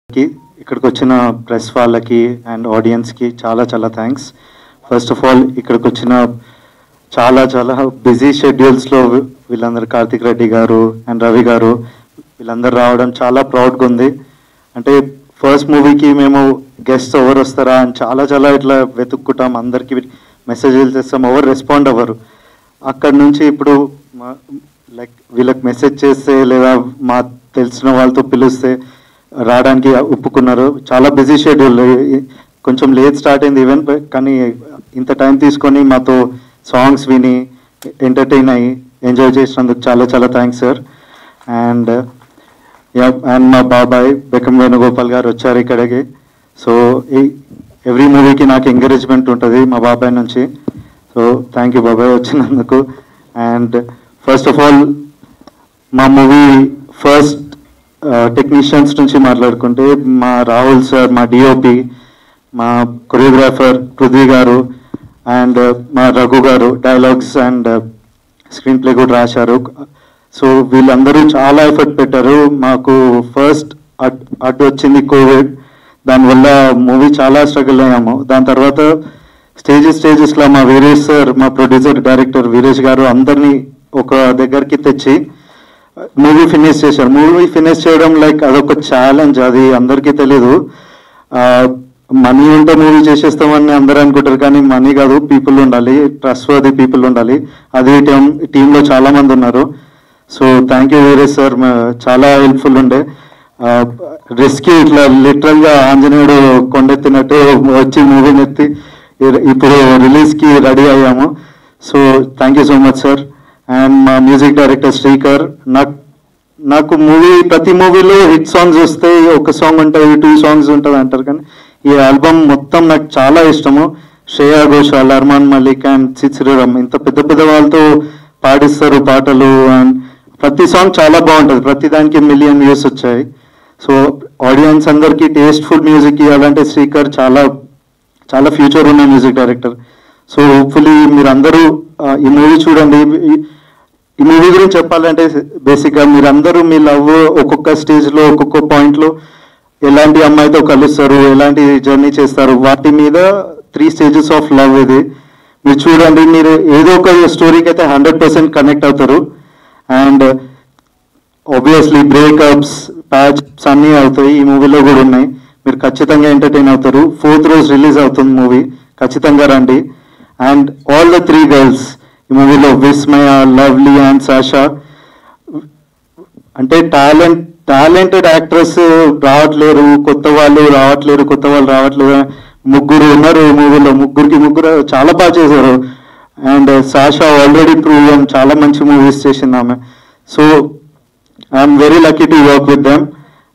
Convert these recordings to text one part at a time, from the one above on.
ఇక్కడికి వచ్చిన ప్రెస్ వాళ్ళకి అండ్ ఆడియన్స్కి చాలా చాలా థ్యాంక్స్. ఫస్ట్ ఆఫ్ ఆల్ ఇక్కడికి వచ్చిన చాలా చాలా బిజీ షెడ్యూల్స్లో వీళ్ళందరూ కార్తిక్ రెడ్డి గారు అండ్ రవి గారు వీళ్ళందరూ రావడం చాలా ప్రౌడ్గా ఉంది. అంటే ఫస్ట్ మూవీకి మేము గెస్ట్ ఎవరు వస్తారా అని చాలా చాలా ఇట్లా వెతుక్కుంటాం, అందరికీ మెసేజ్లు చేస్తాం, ఎవరు రెస్పాండ్ అవ్వరు. అక్కడ నుంచి ఇప్పుడు లైక్ వీళ్ళకి మెసేజ్ చేస్తే లేదా మా తెలిసిన వాళ్ళతో పిలిస్తే రావడానికి ఒప్పుకున్నారు. చాలా బిజీ షెడ్యూల్, కొంచెం లేట్ స్టార్ట్ అయింది ఈవెంట్, కానీ ఇంత టైం తీసుకొని మాతో సాంగ్స్ విని ఎంటర్టైన్ అయ్యి ఎంజాయ్ చేసినందుకు చాలా చాలా థ్యాంక్స్ సార్. అండ్ మా బాబాయ్ బెక్కం వేణుగోపాల్ గారు వచ్చారు ఇక్కడికి. సో ఎవ్రీ మూవీకి నాకు ఎంకరేజ్మెంట్ ఉంటుంది మా బాబాయ్ నుంచి. సో థ్యాంక్ యూ బాబాయ్ వచ్చినందుకు. అండ్ ఫస్ట్ ఆఫ్ ఆల్ మా మూవీ ఫస్ట్ టెక్నీషియన్స్ నుంచి మాట్లాడుకుంటే మా రాహుల్ సార్, మా డిఓపి, మా కొరియోగ్రాఫర్ పృథ్వీ గారు అండ్ మా రఘు గారు డైలాగ్స్ అండ్ స్క్రీన్ ప్లే కూడా రాశారు. సో వీళ్ళందరూ చాలా ఎఫర్ట్ పెట్టారు. మాకు ఫస్ట్ అడ్డు వచ్చింది కోవిడ్, దానివల్ల మూవీ చాలా స్ట్రగుల్ అయ్యాము. దాని తర్వాత స్టేజెస్లో మా వీరేష్ సార్, మా ప్రొడ్యూసర్ డైరెక్టర్ వీరేష్ గారు అందరినీ ఒక దగ్గరికి తెచ్చి మూవీ ఫినిష్ చేశారు. మూవీ ఫినిష్ చేయడం లైక్ అదొక ఛాలెంజ్, అది అందరికీ తెలీదు. మనీ ఉంటే మూవీ చేసేస్తామని అందరూ అనుకుంటారు, కానీ మనీ కాదు, పీపుల్ ఉండాలి, ట్రస్ట్వర్ది పీపుల్ ఉండాలి. అది టీంలో చాలా మంది ఉన్నారు. So thank you Veeresh sir, చాలా హెల్ప్ఫుల్ ఉండే. రెస్క్యూ ఇట్లా లిటరల్గా ఆంజనేయుడు కొండెత్తినట్టు వచ్చి మూవీని ఎత్తి ఇప్పుడు రిలీజ్కి రెడీ అయ్యాము. So thank you so much sir. And మా మ్యూజిక్ డైరెక్టర్ శ్రీకర్. నాకు ప్రతి మూవీలో హిట్ సాంగ్స్ వస్తాయి, ఒక సాంగ్ ఉంటుంది, 2 సాంగ్స్ ఉంటుంది అంటారు, కానీ ఈ ఆల్బమ్ మొత్తం నాకు చాలా ఇష్టము. శ్రేయా ఘోషాల్, అర్మాన్ మలిక్ అండ్ శ్రీరామ్ ఇంత పెద్ద పెద్ద వాళ్ళతో పాడిస్తారు పాటలు. అండ్ ప్రతి సాంగ్ చాలా బాగుంటుంది, ప్రతి దానికి మిలియన్ వ్యూస్ వచ్చాయి. సో ఆడియన్స్ అందరికీ టేస్ట్ఫుల్ మ్యూజిక్ ఇవ్వాలంటే శ్రీకర్ చాలా చాలా ఫ్యూచర్ ఉన్న మ్యూజిక్ డైరెక్టర్. సో హోప్ఫుల్లీ మీరందరూ ఈ మూవీ చూడండి. ఈ మూవీ గురించి చెప్పాలంటే బేసిక్గా మీరందరూ మీ లవ్ ఒక్కొక్క స్టేజ్లో ఒక్కొక్క పాయింట్లో ఎలాంటి అమ్మాయితో కలుస్తారు, ఎలాంటి జర్నీ చేస్తారు, వాటి మీద 3 స్టేజెస్ ఆఫ్ లవ్ ఇది. మీరు చూడండి, మీరు ఏదో ఒక స్టోరీకి అయితే 100% కనెక్ట్ అవుతారు. అండ్ ఆబ్వియస్లీ బ్రేకప్స్, ప్యాచప్స్ అన్నీ అవుతాయి, ఈ మూవీలో కూడా ఉన్నాయి. మీరు ఖచ్చితంగా ఎంటర్టైన్ అవుతారు. 4th రోజు రిలీజ్ అవుతుంది మూవీ, ఖచ్చితంగా రండి. అండ్ ఆల్ ద 3 గర్ల్స్ ఈ మూవీలో, విస్మయ, లవ్లీ అండ్ సాషా, అంటే టాలెంటెడ్ యాక్ట్రెస్ రావట్లేరు, కొత్త వాళ్ళు రావట్లేరు. 3 ఉన్నారు ఈ మూవీలో, 3 చాలా బాగా చేశారు. అండ్ సాషా ఆల్రెడీ ప్రూవెన్, చాలా మంచి మూవీస్ చేసింది ఆమె. So I'm very lucky to work with them.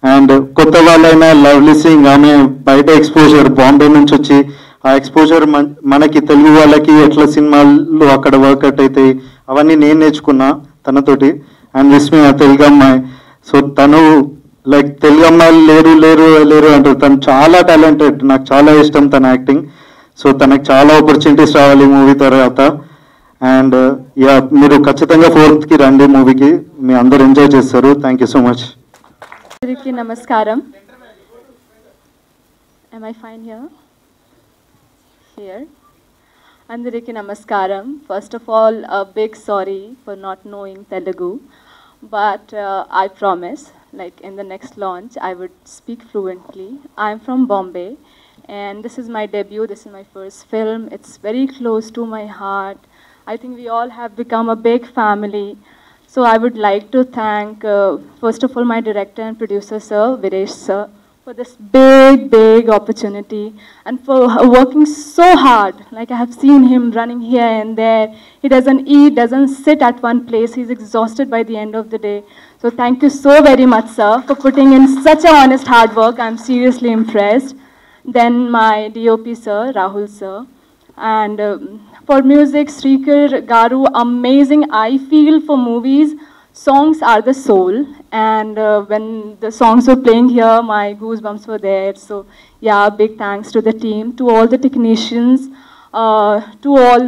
And కొత్త వాళ్ళైనా లవ్లీ సింగ్, ఆమె బయట ఎక్స్పోజర్ బాంబే నుంచి వచ్చి, ఆ ఎక్స్పోజర్ మనకి తెలుగు వాళ్ళకి ఎట్లా సినిమాలు అక్కడ వర్కౌట్ అవుతాయి అవన్నీ నేను నేర్చుకున్నా తనతోటి. అండ్ విస్మయ తెలుగు అమ్మాయి. సో తను లైక్ తెలుగు అమ్మాయిలు లేరు అంటారు, తను చాలా టాలెంటెడ్, నాకు చాలా ఇష్టం తన యాక్టింగ్. సో తనకు చాలా ఆపర్చునిటీస్ రావాలి మూవీ తర్వాత. అండ్ మీరు ఖచ్చితంగా 4th రండి మూవీకి, మీ అందరు ఎంజాయ్ చేస్తారు. Thank you so much. నమస్కారం. Am I fine here? Andariki namaskaram. First of all, a big sorry for not knowing Telugu, but I promise, like in the next launch, I would speak fluently. I'm from Bombay, and this is my debut. This is my first film. It's very close to my heart. I think we all have become a big family. So I would like to thank, first of all, my director and producer, Sir Viresh Sir, for this big opportunity and for working so hard. Like I have seen him running here and there. He doesn't eat, doesn't sit at one place. He's exhausted by the end of the day. So thank you so very much, sir, for putting in such a honest hard work. I'm seriously impressed. Then my DOP sir, Rahul sir. And for music, Srikar Garu, amazing. I feel for movies, songs are the soul, and when the songs were playing here, my goosebumps were there. So yeah, big thanks to the team, to all the technicians, to all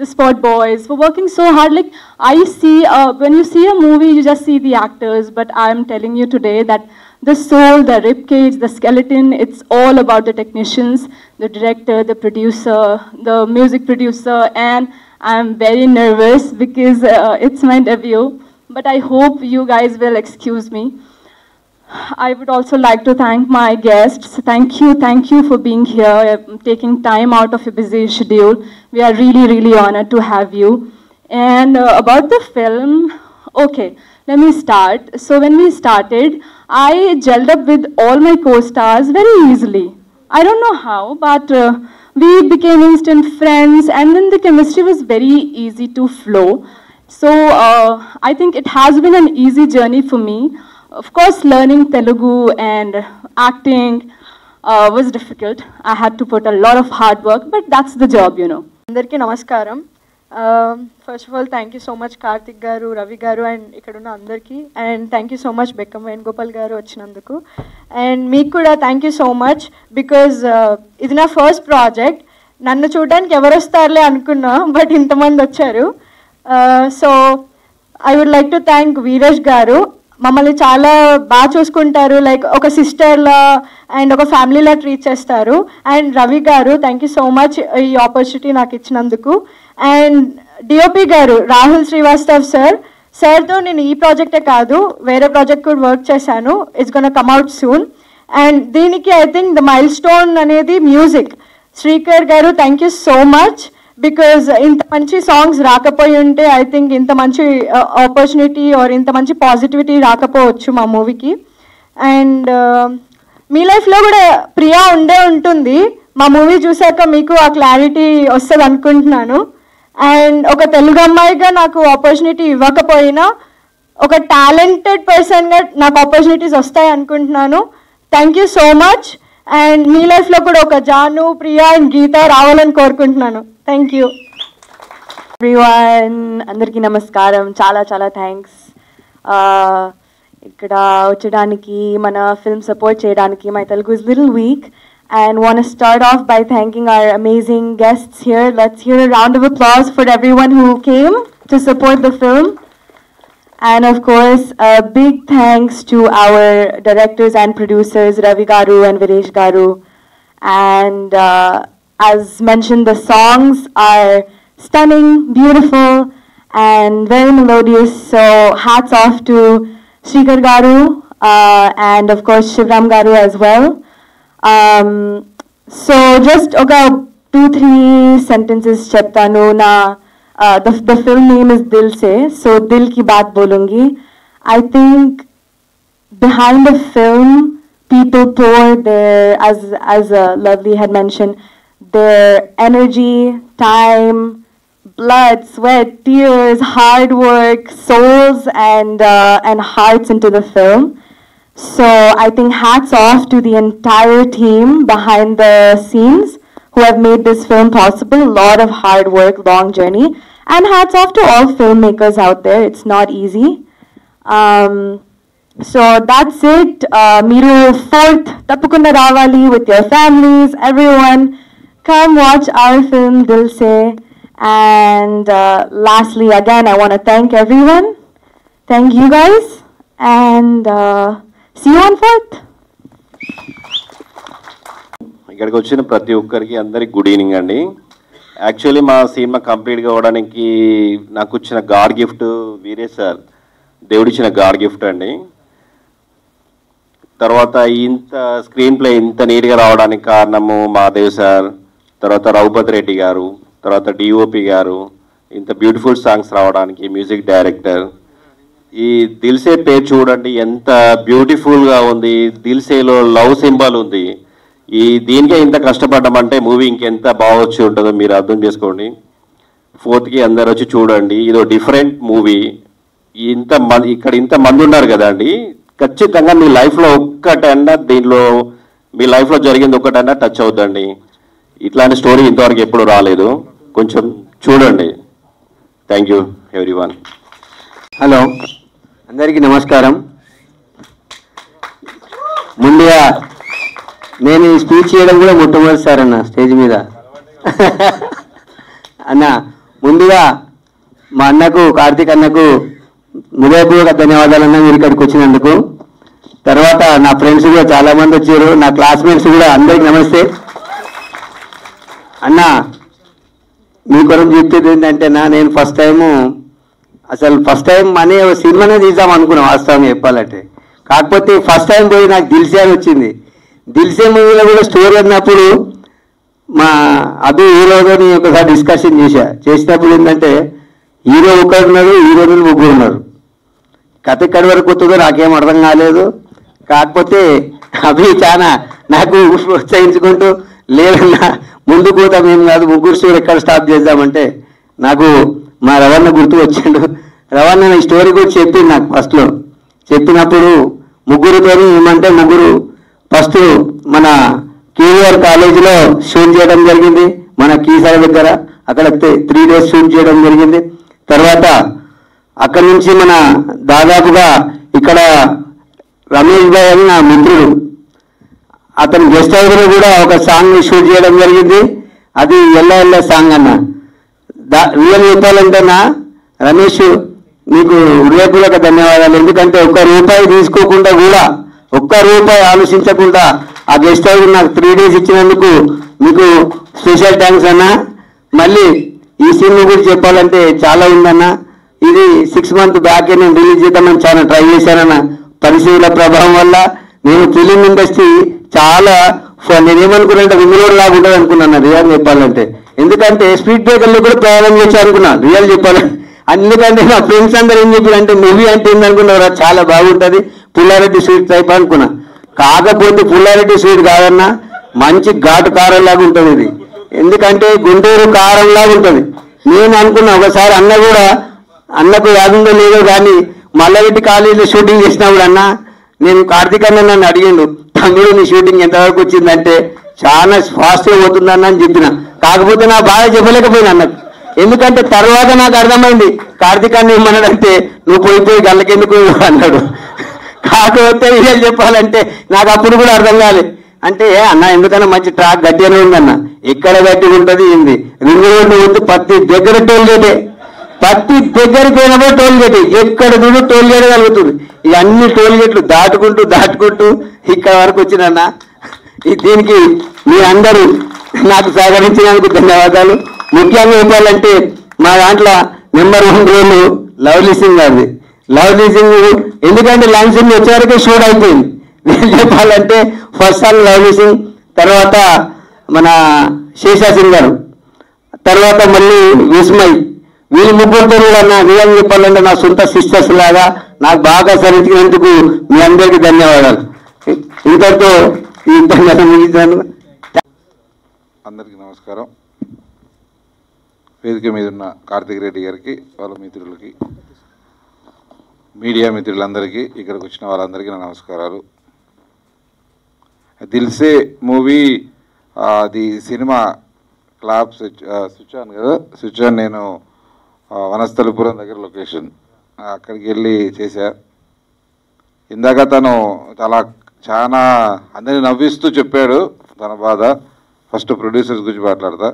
the spot boys for working so hard. Like I see, when you see a movie, you just see the actors, but I'm telling you today that the soul, the ribcage, the skeleton. It's all about the technicians, the director, the producer, the music producer, and I'm very nervous because it's my debut, but I hope you guys will excuse me. I would also like to thank my guests. Thank you for being here, taking time out of your busy schedule. We are really honored to have you. And about the film, okay, let me start. So when we started, I gelled up with all my co-stars very easily. I don't know how, but we became instant friends, and then the chemistry was very easy to flow. So I think it has been an easy journey for me. Of course, learning Telugu and acting was difficult. I had to put a lot of hard work, but that's the job, you know. Andarki namaskaram. First of all, thank you so much Karthik garu, Ravi garu and ikkaduna andarki, and thank you so much Bekkam Venugopal garu vachinanduku, and meeku kuda thank you so much because idi na first project. Nannu చూడడానికి ఎవరు వస్తారులే అనుకున్నా, but ఇంతమంది వచ్చారు. So I would like to thank Viresh గారు. మమ్మల్ని చాలా బాగా చూసుకుంటారు, లైక్ ఒక సిస్టర్లా అండ్ ఒక ఫ్యామిలీలా ట్రీట్ చేస్తారు. అండ్ రవి గారు, థ్యాంక్ యూ సో మచ్ ఈ ఆపర్చునిటీ నాకు ఇచ్చినందుకు. అండ్ డిఓపి గారు రాహుల్ శ్రీవాస్తవ్ సార్తో నేను ఈ ప్రాజెక్టే కాదు వేరే ప్రాజెక్ట్ కూడా వర్క్ చేశాను. It's gonna come out soon. And దీనికి I think the milestone అనేది music. Srikar garu, thank you so much because ఇంత మంచి సాంగ్స్ రాకపోయి ఉంటే ఐ థింక్ ఇంత మంచి ఆపర్చునిటీ ఆర్ ఇంత మంచి పాజిటివిటీ రాకపోవచ్చు మా మూవీకి. అండ్ మీ లైఫ్లో కూడా ప్రియా ఉంటుంది. మా మూవీ చూసాక మీకు ఆ క్లారిటీ వస్తుంది అనుకుంటున్నాను. అండ్ ఒక తెలుగు అమ్మాయిగా నాకు ఆపర్చునిటీ ఇవ్వకపోయినా ఒక టాలెంటెడ్ పర్సన్గా నాకు ఆపర్చునిటీస్ వస్తాయి అనుకుంటున్నాను. Thank you so much. And మీ లైఫ్లో కూడా ఒక జాను, ప్రియా అండ్ గీత రావాలని కోరుకుంటున్నాను. Thank you everyone. అందరికీ నమస్కారం. చాలా థ్యాంక్స్ ఇక్కడ వచ్చడానికి, మన ఫిల్మ్ సపోర్ట్ చేయడానికి. My Telugu is little weak and want to start off by thanking our amazing guests here. Let's hear a round of applause for everyone who came to support the film. And of course, a big thanks to our directors and producers, Ravi Garu and Viresh Garu. And as mentioned, the songs are stunning, beautiful, and very melodious. So hats off to Shrikar Garu and of course Shivram Garu as well. So just okay, 2-3 sentences cheptanu na. The film name is Dil Se, so Dil ki baat bolungi. I think behind the film, people pour their, as Lovely had mentioned, their energy, time, blood, sweat, tears, hard work, souls, and hearts into the film. So I think hats off to the entire team behind the scenes who have made this film possible. A lot of hard work, long journey. And hats off to all filmmakers out there. It's not easy. So that's it. Miru 4th, Tappakunda Ravali with your families, everyone. Come watch our film Dil Se. And lastly, again, I want to thank everyone. Thank you guys. And see you on 4th. ఇక్కడికి వచ్చిన ప్రతి ఒక్కరికి అందరికి good evening అండి. Actually మా cinema complete కావడానికి నాకు వచ్చిన గాడ్ గిఫ్ట్ వీరే సార్, దేవుడిచ్చిన గాడ్ గిఫ్ట్ అండి. తర్వాత ఇంత స్క్రీన్ ప్లే ఇంత నీట్గా రావడానికి కారణము మాదేవ్ సార్, తర్వాత రఘుపతి రెడ్డి గారు, తర్వాత డిఓపి గారు, ఇంత బ్యూటిఫుల్ సాంగ్స్ రావడానికి మ్యూజిక్ డైరెక్టర్. ఈ దిల్సే పేరు చూడండి ఎంత బ్యూటిఫుల్గా ఉంది. దిల్సేలో లవ్ సింబల్ ఉంది. దీనికే ఇంత కష్టపడ్డామంటే మూవీ ఇంకెంత బాగా వచ్చి ఉంటుందో మీరు అర్థం చేసుకోండి. 4th అందరు వచ్చి చూడండి. ఇదో డిఫరెంట్ మూవీ. ఇక్కడ ఇంతమంది ఉన్నారు కదండి, ఖచ్చితంగా మీ లైఫ్లో ఒక్కటన్నా దీనిలో మీ లైఫ్లో జరిగింది ఒకటన్నా టచ్ అవుతుందండి. ఇట్లాంటి స్టోరీ ఇంతవరకు ఎప్పుడు రాలేదు. కొంచెం చూడండి. Thank you everyone. హలో, అందరికీ నమస్కారం. ముందుగా నేను ఈ స్పీచ్ చేయడం కూడా మొట్టమొదటిసారి అన్న స్టేజ్ మీద. అన్న ముందుగా మా అన్నకు, కార్తీక్ అన్నకు హృదయపూర్వక ధన్యవాదాలు అన్న, మీరు ఇక్కడికి వచ్చినందుకు. తర్వాత నా ఫ్రెండ్స్ కూడా చాలా మంది వచ్చారు, నా క్లాస్మేట్స్ కూడా అందరికి నమస్తే. అన్న మీ కొరకు చెప్పేది ఏంటంటే నేను ఫస్ట్ టైం అనే సినిమానే తీద్దాం అనుకున్నాం వాస్తవం చెప్పాలంటే. కాకపోతే ఫస్ట్ టైం పోయి నాకు దిల్సే అని వచ్చింది. దిల్సే మూవీలో కూడా స్టోరీ అన్నప్పుడు మా అభి హీరోతో ఒకసారి డిస్కషన్ చేసినప్పుడు ఏంటంటే హీరో ఒకరు ఉన్నారు, హీరోయిన్లు ముగ్గురు ఉన్నారు. కథ ఎక్కడి వరకు వస్తుందో నాకేం అర్థం కాలేదు. కాకపోతే అభి చాలా నాకు ప్రోత్సహించుకుంటూ లేదన్నా ముందుకు పోతాం ఏం కాదు, ముగ్గురు స్టోరీ ఎక్కడ స్టాప్ చేద్దామంటే నాకు మా రవణ గుర్తు వచ్చిండు. రవణ ఈ స్టోరీ కూడా చెప్పింది నాకు ఫస్ట్లో. చెప్పినప్పుడు ముగ్గురుతో ఏమంటే ముగ్గురు ఫస్ట్ మన కేవీఆర్ కాలేజీలో షూట్ చేయడం జరిగింది, మన కీసాల దగ్గర. అక్కడ 3 days షూట్ చేయడం జరిగింది. తర్వాత అక్కడి నుంచి మన దాదాపుగా ఇక్కడ రమేష్ భాయ్ అని నా మిత్రుడు, అతని గెస్ట్ హౌస్లో కూడా ఒక సాంగ్ షూట్ చేయడం జరిగింది. అది ఎల్ల సాంగ్ అన్న. రియల్ చెప్పాలంటేనా రమేష్ నీకు హృదయపూర్వక ధన్యవాదాలు. ఎందుకంటే ₹1 తీసుకోకుండా కూడా, ₹1 ఆలోచించకుండా ఆ గెస్ట్ హౌస్ నాకు 3 days ఇచ్చినందుకు మీకు స్పెషల్ థ్యాంక్స్ అన్న. మళ్ళీ ఈ సినిమా గురించి చెప్పాలంటే చాలా ఉందన్న. ఇది 6 months బ్యాక్ నేను రిలీజ్ చేద్దామని చాలా ట్రై చేశానన్న. పరిస్థితుల ప్రభావం వల్ల నేను ఫిలిం ఇండస్ట్రీ చాలా నేనేమనుకున్నానంటే వింగులోడ్ లాగా ఉంటుంది అనుకున్నాను రియల్ చెప్పాలంటే. ఎందుకంటే స్పీడ్ బ్రేకర్లో కూడా ప్రయాణం చేసి అనుకున్నాను రియల్ చెప్పాలంటే. అందుకంటే నా ఫ్రెండ్స్ అందరూ ఏం చెప్పారంటే మూవీ అంటే ఏందనుకున్నారు, చాలా బాగుంటుంది పుల్లారెడ్డి స్వీట్ టైప్ అనుకున్నా. కాకపోతే పుల్లారెడ్డి స్వీట్ కాదన్నా, మంచి ఘాటు కారం లాగా ఉంటుంది ఇది. ఎందుకంటే గుంటూరు కారం లాగా ఉంటుంది. నేను అనుకున్నా ఒకసారి అన్నకు యాదుందో లేదో కానీ మల్లారెడ్డి కాలేజీలో షూటింగ్ చేసినప్పుడు అన్న నేను కార్తీక్ అన్న నన్ను అడిగిండు, తమ్ముడు నీ షూటింగ్ ఎంతవరకు వచ్చిందంటే చాలా ఫాస్ట్గా పోతుందన్న అని చెప్పిన. కాకపోతే నా బాగా చెప్పలేకపోయినా అన్నకు. ఎందుకంటే తర్వాత నాకు అర్థమైంది కార్తీక్ అన్న ఏమన్నాడంటే నువ్వు పోయిపోయి గల్లకెందుకు అన్నాడు. కాకపోతే ఏం చెప్పాలంటే నాకు అప్పుడు కూడా అర్థం కాలేదు. అంటే అన్న ఎందుకన్నా మంచి ట్రాక్ గట్టిగానే ఉందన్న. ఎక్కడ గట్టిగా ఉంటుంది ఏంది, రింగ్ రోడ్డు ఉంది, ప్రతి దగ్గర టోల్ గేటే, ప్రతి దగ్గరికి పోయినప్పుడు టోల్ గేట్, ఎక్కడ చూడు టోల్ గేట్ కలుగుతుంది. ఈ అన్ని టోల్ గేట్లు దాటుకుంటూ ఇక్కడ వరకు వచ్చినన్నా. దీనికి మీ అందరూ నాకు సహకరించినందుకు ధన్యవాదాలు. ముఖ్యంగా చెప్పాలంటే మా దాంట్లో నెంబర్ 1 రోల్ లవ్లీ సింగ్ గారిది. లవ్లీ సింగ్ ఎందుకంటే లవ్లీ సింగ్ వచ్చేవరకే షూట్ అయిపోయింది. నేను చెప్పాలంటే ఫస్ట్ సాంగ్ లవ్లీ సింగ్, తర్వాత మన శేషా సింగ్ గారు, తర్వాత మళ్ళీ విస్మయ్, వీళ్ళు ముగ్గురితో కూడా నా రియల్ చెప్పాలంటే నా సొంత సిస్టర్స్ లాగా నాకు బాగా సరించినందుకు మీ అందరికీ ధన్యవాదాలు. ఇంతటితో ఈ ఉపన్యాసం ముగిస్తాను. అందరికీ నమస్కారం. వేదిక మీద ఉన్న కార్తిక్ రెడ్డి గారికి, వాళ్ళ మిత్రులకి, మీడియా మిత్రులందరికీ, ఇక్కడికి వచ్చిన వాళ్ళందరికీ నా నమస్కారాలు. దిల్సే మూవీ అది సినిమా క్లాప్ స్విచ్ ఆన్ కదా, స్విచ్ ఆన్ నేను వనస్థలిపురం దగ్గర లొకేషన్ అక్కడికి వెళ్ళి చేశా. ఇందాక తను చాలా అందరినీ నవ్విస్తూ చెప్పాడు తన బాధ. ఫస్ట్ ప్రొడ్యూసర్స్ గురించి మాట్లాడతా.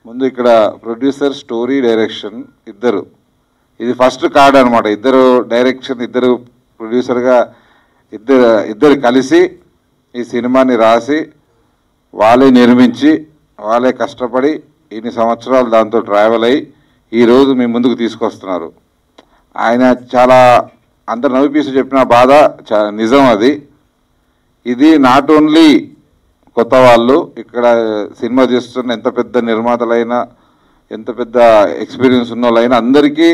ముందు ఇక్కడ ప్రొడ్యూసర్, స్టోరీ, డైరెక్షన్ ఇద్దరు, ఇది ఫస్ట్ కార్డ్ అనమాట. ఇద్దరు డైరెక్షన్, ఇద్దరు ప్రొడ్యూసర్గా ఇద్దరు కలిసి ఈ సినిమాని రాసి వాళ్ళే నిర్మించి వాళ్ళే కష్టపడి ఇన్ని సంవత్సరాలు దాంతో ట్రావెల్ అయ్యి ఈరోజు మీ ముందుకు తీసుకొస్తున్నారు. ఆయన చాలా అందరు నవ్విపీసి చెప్పిన బాధ నిజం అది. ఇది నాట్ ఓన్లీ కొత్త వాళ్ళు, ఇక్కడ సినిమా చేస్తున్న ఎంత పెద్ద నిర్మాతలైనా, ఎంత పెద్ద ఎక్స్పీరియన్స్ ఉన్న వాళ్ళైనా అందరికీ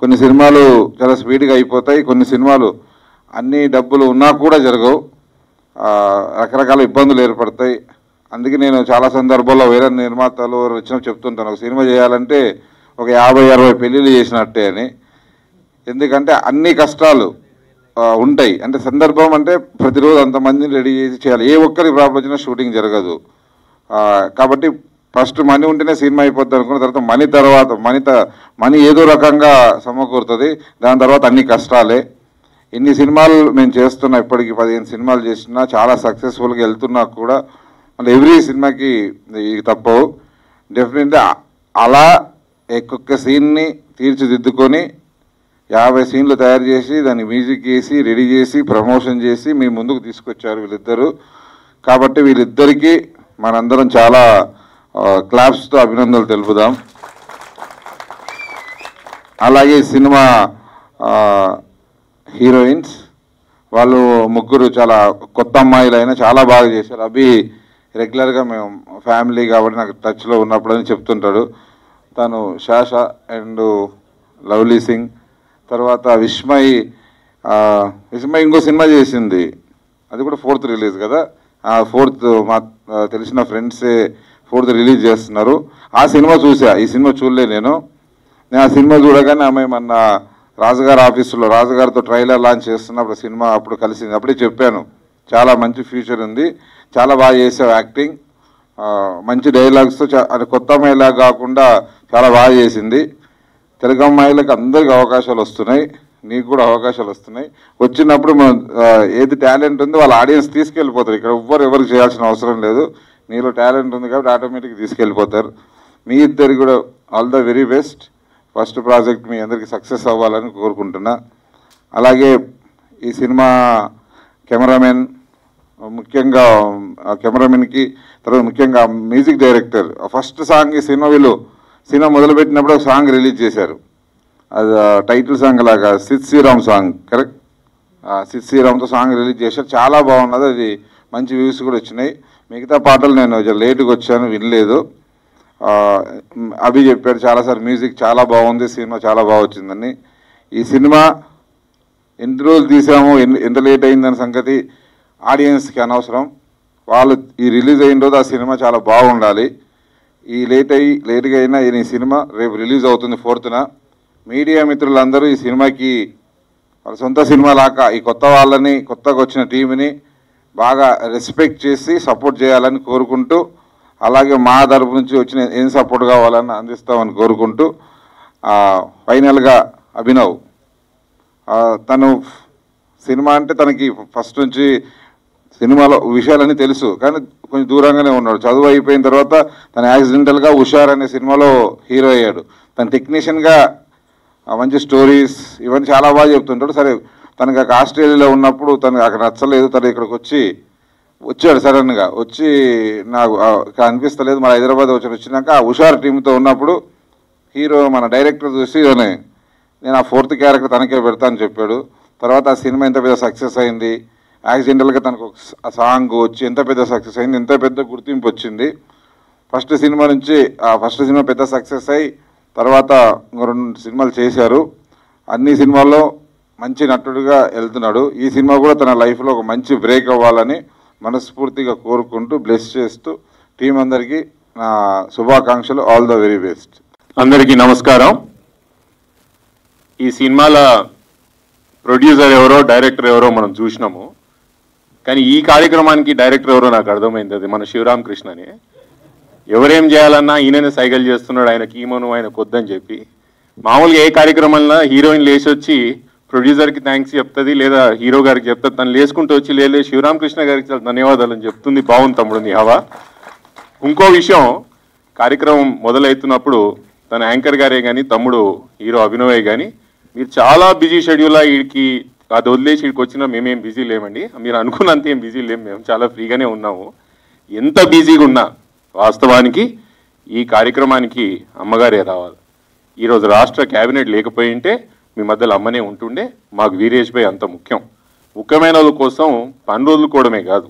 కొన్ని సినిమాలు చాలా స్పీడ్గా అయిపోతాయి, కొన్ని సినిమాలు అన్ని డబ్బులు ఉన్నా కూడా జరగవు, రకరకాల ఇబ్బందులు ఏర్పడతాయి. అందుకే నేను చాలా సందర్భాల్లో వేరే నిర్మాతలు వచ్చినప్పుడు చెప్తుంటాను, ఒక సినిమా చేయాలంటే ఒక 50-60 పెళ్ళిళ్ళు చేసినట్టే అని. ఎందుకంటే అన్ని కష్టాలు ఉంటాయి. అంటే సందర్భం అంటే ప్రతిరోజు అంతమందిని రెడీ చేసి చేయాలి, ఏ ఒక్కరికి ప్రాబ్లం వచ్చినా షూటింగ్ జరగదు. కాబట్టి ఫస్ట్ మనీ ఉంటేనే సినిమా అయిపోద్ది అనుకున్న తర్వాత మనీ ఏదో రకంగా సమకూరుతుంది, దాని తర్వాత అన్ని కష్టాలే. ఇన్ని సినిమాలు మేము చేస్తున్నా, ఇప్పటికి 15 సినిమాలు చేసినా, చాలా సక్సెస్ఫుల్గా వెళ్తున్నా కూడా మళ్ళీ ఎవ్రీ సినిమాకి తప్పవు. డెఫినెట్లీ అలా ఒక్కొక్క సీన్ని తీర్చిదిద్దుకొని 50 సీన్లు తయారు చేసి దానికి మ్యూజిక్ వేసి రెడీ చేసి ప్రమోషన్ చేసి మీ ముందుకు తీసుకొచ్చారు వీళ్ళిద్దరూ. కాబట్టి వీళ్ళిద్దరికీ మనందరం చాలా క్లాప్స్తో అభినందనలు తెలుపుదాం. అలాగే సినిమా హీరోయిన్స్ వాళ్ళు ముగ్గురు చాలా కొత్త అమ్మాయిలు అయినా చాలా బాగా చేశారు. అభి రెగ్యులర్గా మేము ఫ్యామిలీ కాబట్టి నాకు టచ్లో ఉన్నప్పుడని చెప్తుంటాడు. తను షాషా అండ్ లవ్లీ సింగ్, తర్వాత విస్మయ్ ఇంకో సినిమా చేసింది, అది కూడా 4th రిలీజ్ కదా. 4th మా తెలిసిన ఫ్రెండ్సే 4th రిలీజ్ చేస్తున్నారు. ఆ సినిమా చూసా, ఈ సినిమా చూడలే నేను ఆ సినిమా చూడగానే ఆమె మన రాజుగారి ఆఫీసులో రాజుగారితో ట్రైలర్ లాంచ్ చేస్తున్నప్పుడు సినిమా అప్పుడు కలిసింది. అప్పుడే చెప్పాను చాలా మంచి ఫ్యూచర్ ఉంది, చాలా బాగా చేసావు యాక్టింగ్, మంచి డైలాగ్స్తో అది కొత్త అమ్మాయిలా కాకుండా చాలా బాగా చేసింది. తెలుగు అమ్మాయిలకు అందరికి అవకాశాలు వస్తున్నాయి, నీకు కూడా అవకాశాలు వస్తున్నాయి. వచ్చినప్పుడు మనం ఏది టాలెంట్ ఉందో వాళ్ళ ఆడియన్స్ తీసుకెళ్ళిపోతారు. ఇక్కడ ఎవరికి చేయాల్సిన అవసరం లేదు, నీలో టాలెంట్ ఉంది కాబట్టి ఆటోమేటిక్గా తీసుకెళ్ళిపోతారు. మీ ఇద్దరికి కూడా all the very best. First project మీ అందరికీ సక్సెస్ అవ్వాలని కోరుకుంటున్నా. అలాగే ఈ సినిమా కెమెరామెన్, ముఖ్యంగా కెమెరామెన్కి, తర్వాత ముఖ్యంగా మ్యూజిక్ డైరెక్టర్. ఫస్ట్ సాంగ్ ఈ సినిమా మొదలుపెట్టినప్పుడు ఒక సాంగ్ రిలీజ్ చేశారు, అది టైటిల్ సాంగ్ లాగా సిద్ శ్రీరామ్ సాంగ్, కరెక్ట్? సిద్ శ్రీరామ్తో సాంగ్ రిలీజ్ చేశారు, చాలా బాగున్నది, అది మంచి వ్యూస్ కూడా వచ్చినాయి. మిగతా పాటలు నేను లేటుగా వచ్చాను, వినలేదు. అభి చెప్పాడు చాలాసార్లు మ్యూజిక్ చాలా బాగుంది, సినిమా చాలా బాగా వచ్చిందని. ఈ సినిమా ఎన్ని రోజులు తీసామో ఎంత లేట్ అయిందనే సంగతి ఆడియన్స్కి అనవసరం. వాళ్ళు ఈ రిలీజ్ అయిన రోజు ఆ సినిమా చాలా బాగుండాలి. ఈ లేట్గా అయినా ఈ సినిమా రేపు రిలీజ్ అవుతుంది 4th. మీడియా మిత్రులందరూ ఈ సినిమాకి వాళ్ళ సొంత సినిమా లాగా ఈ కొత్తగా వచ్చిన టీంని బాగా రెస్పెక్ట్ చేసి సపోర్ట్ చేయాలని కోరుకుంటూ, అలాగే మా తరపు నుంచి వచ్చిన ఏం సపోర్ట్ కావాలని అందిస్తామని కోరుకుంటూ, ఫైనల్గా అభినవ్ తను సినిమా అంటే తనకి ఫస్ట్ నుంచి సినిమాలో విషయాలన్నీ తెలుసు, కానీ కొంచెం దూరంగానే ఉన్నాడు. చదువు అయిపోయిన తర్వాత తను యాక్సిడెంటల్గా హుషార్ అనే సినిమాలో హీరో అయ్యాడు. తను టెక్నీషియన్గా మంచి స్టోరీస్ ఇవన్నీ చాలా బాగా చెప్తుంటాడు. సరే తనకి ఆస్ట్రేలియాలో ఉన్నప్పుడు తనకు అక్కడ నచ్చలేదు, తను ఇక్కడికి వచ్చాడు సడన్గా వచ్చి నాకు అనిపిస్తలేదు, మన హైదరాబాద్ వచ్చినాక ఆ హుషార్ టీంతో ఉన్నప్పుడు హీరో మన డైరెక్టర్ చూసి నేను ఆ 4th క్యారెక్టర్ తనకే పెడతానని చెప్పాడు. తర్వాత ఆ సినిమా ఎంత పెద్ద సక్సెస్ అయింది, యాక్సిడెంటల్గా తనకు ఆ సాంగ్ వచ్చి ఎంత పెద్ద సక్సెస్ అయింది, ఎంత పెద్ద గుర్తింపు వచ్చింది. ఫస్ట్ సినిమా పెద్ద సక్సెస్ అయ్యి తర్వాత 2 సినిమాలు చేశారు. అన్ని సినిమాల్లో మంచి నటుడుగా వెళ్తున్నాడు. ఈ సినిమా కూడా తన లైఫ్లో ఒక మంచి బ్రేక్ అవ్వాలని మనస్ఫూర్తిగా కోరుకుంటూ బ్లెస్ చేస్తూ టీం అందరికీ నా శుభాకాంక్షలు. All the very best. అందరికీ నమస్కారం. ఈ సినిమాల ప్రొడ్యూసర్ ఎవరో డైరెక్టర్ ఎవరో మనం చూసినాము, కానీ ఈ కార్యక్రమానికి డైరెక్టర్ ఎవరో నాకు అర్థమైంది, అది మన శివరామ్ కృష్ణని. ఎవరేం చేయాలన్నా ఈయననే సైకిల్ చేస్తున్నాడు, ఆయనకి ఈమను ఆయన కొద్దని చెప్పి. మామూలుగా ఏ కార్యక్రమంలో హీరోయిన్ లేచి వచ్చి ప్రొడ్యూసర్కి థ్యాంక్స్ చెప్తుంది, లేదా హీరో గారికి చెప్తుంది. తను లేచుకుంటూ వచ్చి లేదు శివరామ్ కృష్ణ గారికి చాలా ధన్యవాదాలు అని చెప్తుంది. బాగుంది తమ్ముడు నీ హవా. ఇంకో విషయం, కార్యక్రమం మొదలవుతున్నప్పుడు తన యాంకర్ గారే కానీ తమ్ముడు హీరో అభినవే కానీ మీరు చాలా బిజీ షెడ్యూల్, వీడికి అది వదిలేసి వీడికి వచ్చినా మేమేం బిజీ లేమండి, మీరు అనుకున్నంత ఏం బిజీ లేము, మేము చాలా ఫ్రీగానే ఉన్నాము. ఎంత బిజీగా ఉన్నా వాస్తవానికి ఈ కార్యక్రమానికి అమ్మగారే రావాలి. ఈరోజు రాష్ట్ర క్యాబినెట్ లేకపోయి ఉంటే మీ మధ్యలో అమ్మనే ఉంటుండే. మాకు వీరేష్ భాయ్ అంత ముఖ్యం. ముఖ్యమైన వాళ్ళ కోసం పని రోజులు కూడమే కాదు,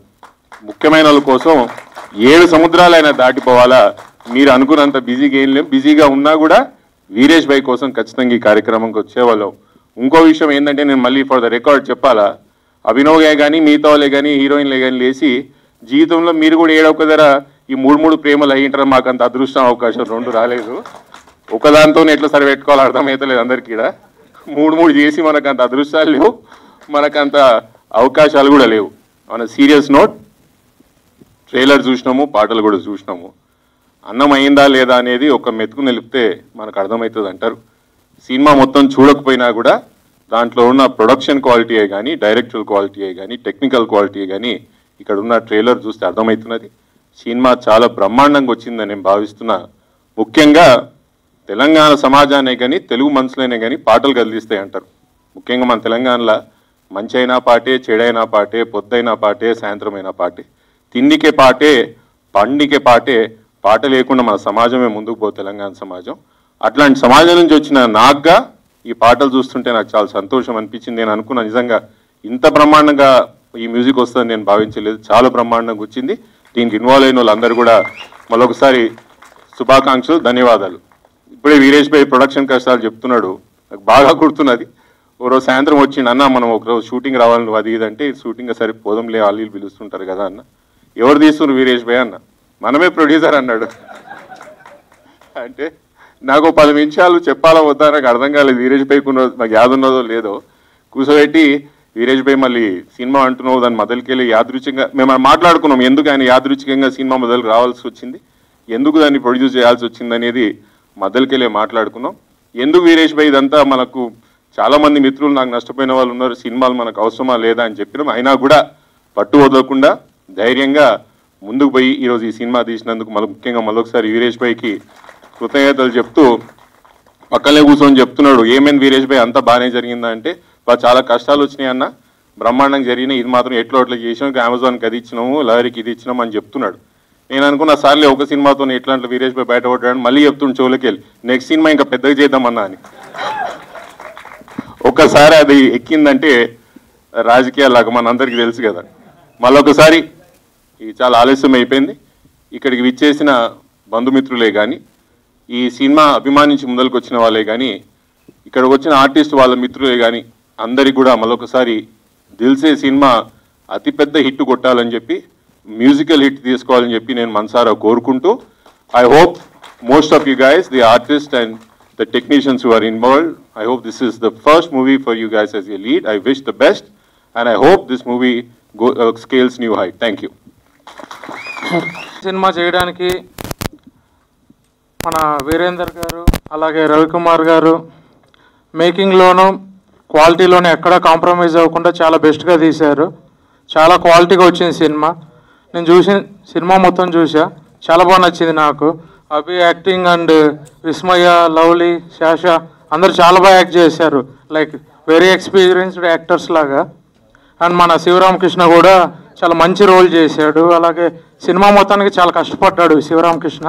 ముఖ్యమైన వాళ్ళ కోసం 7 సముద్రాలైనా దాటిపోవాలా. మీరు అనుకున్నంత బిజీగా ఏం లేవు, బిజీగా ఉన్నా కూడా వీరేష్ భాయ్ కోసం ఖచ్చితంగా ఈ కార్యక్రమంకి వచ్చేవాళ్ళం. ఇంకో విషయం ఏంటంటే, నేను మళ్ళీ ఫర్ ద రికార్డ్ చెప్పాలా, అభినవ్గా కానీ మిగతా వాళ్ళే కానీ హీరోయిన్లే కానీ లేచి జీవితంలో మీరు కూడా ఏడొక ధర ఈ 3 ప్రేమలు అయ్యింటారు, మాకు అంత అదృష్టం అవకాశం 2 రాలేదు. ఒకదాంతో ఎట్లా సరిపెట్టుకోవాలో అర్థమవుతలేదు అందరికీ. 3 చేసి మనకు అంత అదృష్టాలు లేవు, మనకంత అవకాశాలు కూడా లేవు. మన సీరియస్ నోట్, ట్రైలర్ చూసినాము, పాటలు కూడా చూసినాము. అన్నం అయిందా లేదా అనేది ఒక మెతుకు నిలిపితే మనకు అర్థమవుతుంది అంటారు. సినిమా మొత్తం చూడకపోయినా కూడా దాంట్లో ఉన్న ప్రొడక్షన్ క్వాలిటీయే కానీ, డైరెక్టర్ క్వాలిటీయే కానీ, టెక్నికల్ క్వాలిటీయే కానీ ఇక్కడ ఉన్న ట్రైలర్ చూస్తే అర్థమవుతున్నది. సినిమా చాలా బ్రహ్మాండంగా వచ్చిందని నేను భావిస్తున్నా. ముఖ్యంగా తెలంగాణ సమాజానే కానీ తెలుగు మనుషులైనా కానీ పాటలు కదిలిస్తాయి అంటారు. ముఖ్యంగా మన తెలంగాణలో మంచి అయినా పాటే, చెడైనా పాటే, పొద్దైనా పాటే, సాయంత్రమైనా పాటే, తిండికే పాటే, పండికే పాటే, పాట లేకుండా మన సమాజమే ముందుకు పో తెలంగాణ సమాజం. అట్లాంటి సమాజం నుంచి వచ్చిన నాకుగా ఈ పాటలు చూస్తుంటే నాకు చాలా సంతోషం అనిపించింది. నేను అనుకున్నా నిజంగా ఇంత బ్రహ్మాండంగా ఈ మ్యూజిక్ వస్తుందని నేను భావించలేదు. చాలా బ్రహ్మాండంగా వచ్చింది. దీనికి ఇన్వాల్వ్ అయిన వాళ్ళందరూ కూడా మరొకసారి శుభాకాంక్షలు, ధన్యవాదాలు. ఇప్పుడే వీరేష్ భాయ్ ప్రొడక్షన్ కష్టాలు చెప్తున్నాడు, నాకు బాగా గుర్తున్నది. ఓ రోజు సాయంత్రం వచ్చిండు, అన్న మనం ఒకరోజు షూటింగ్ రావాలి నువ్వు అది ఇదంటే, షూటింగ్ సరే పోదంలే వాళ్ళు పిలుస్తుంటారు కదా అన్న. ఎవరు తీస్తున్నారు వీరేష్ భాయ్ అన్న, మనమే ప్రొడ్యూసర్ అన్నాడు. అంటే నాకు 10 నిమిషాలు చెప్పాలా వద్దా నాకు అర్థం కాలేదు. వీరేష్ భాయ్కు నాకు యాదున్నదో లేదో కూర్చోబెట్టి, వీరేష్ భాయ్ మళ్ళీ సినిమా అంటున్నావు దాన్ని మొదలుకెళ్ళి యాదృచ్ఛికంగా మేము మాట్లాడుకున్నాం, ఎందుకు ఆయన యాదృచ్ఛికంగా సినిమా మొదలు రావాల్సి వచ్చింది, ఎందుకు దాన్ని ప్రొడ్యూస్ చేయాల్సి వచ్చింది అనేది మొదలుకెళ్ళి మాట్లాడుకున్నాం. ఎందుకు వీరేష్ భాయ్ ఇదంతా మనకు చాలామంది మిత్రులు నాకు నష్టపోయిన వాళ్ళు ఉన్నారు, సినిమాలు మనకు అవసరమా లేదా అని చెప్పినాం. అయినా కూడా పట్టు వదలకుండా ధైర్యంగా ముందుకు పోయి ఈరోజు ఈ సినిమా తీసినందుకు ముఖ్యంగా మరొకసారి వీరేష్ భాయ్కి కృతజ్ఞతలు చెప్తూ, పక్కనే కూర్చొని చెప్తున్నాడు ఏమైంది వీరేష్ భాయ్ అంతా బాగానే జరిగిందా అంటే, చాలా కష్టాలు వచ్చినాయి అన్న, బ్రహ్మాండంగా జరిగినాయి, ఇది మాత్రం ఎట్లా చేసినాం, అమెజాన్కి అది ఇచ్చినాము, లహరికి ఇది ఇచ్చినాము అని చెప్తున్నాడు. నేను అనుకున్న సార్లే ఒక సినిమాతో ఎట్లాంటి వీరేష్ భాయ్ బయటపడ్డాడు, మళ్ళీ చెప్తుండే చెవులకి వెళ్ళి నెక్స్ట్ సినిమా ఇంకా పెద్దగా చేద్దామన్నా అని. ఒక్కసారి అది ఎక్కిందంటే రాజకీయాలకు మనందరికీ తెలుసు కదా. మళ్ళొకసారి ఇది చాలా ఆలస్యం అయిపోయింది. ఇక్కడికి విచ్చేసిన బంధుమిత్రులే కానీ, ఈ సినిమా అభిమానించి ముందరికి వచ్చిన వాళ్ళే కానీ, ఇక్కడికి వచ్చిన ఆర్టిస్ట్ వాళ్ళ మిత్రులే కానీ అందరికి కూడా మళ్ళొకసారి దిల్సే సినిమా అతిపెద్ద హిట్ కొట్టాలని చెప్పి, మ్యూజికల్ హిట్ తీసుకోవాలని చెప్పి నేను మనసారా కోరుకుంటూ, I hope most of you guys, the artist and the technicians who are involved, I hope this is the first movie for you guys as a lead. I wish the best and I hope this movie scales new height. Thank you. Cinema చేయడానికి మన వీరేందర్ గారు అలాగే రవికుమార్ గారు మేకింగ్లోనూ క్వాలిటీలోనూ ఎక్కడా compromise అవ్వకుండా చాలా బెస్ట్గా తీశారు. చాలా క్వాలిటీగా వచ్చింది సినిమా. నేను చూసిన సినిమా మొత్తం చూసా, చాలా బాగా నచ్చింది నాకు. అభి యాక్టింగ్ అండ్ విస్మయ, లవ్లీ, శాషా అందరు చాలా బాగా యాక్ట్ చేశారు, లైక్ వెరీ ఎక్స్పీరియన్స్డ్ యాక్టర్స్ లాగా. అండ్ మన శివరామకృష్ణ కూడా చాలా మంచి రోల్ చేశాడు. అలాగే సినిమా మొత్తానికి చాలా కష్టపడ్డాడు శివరామకృష్ణ.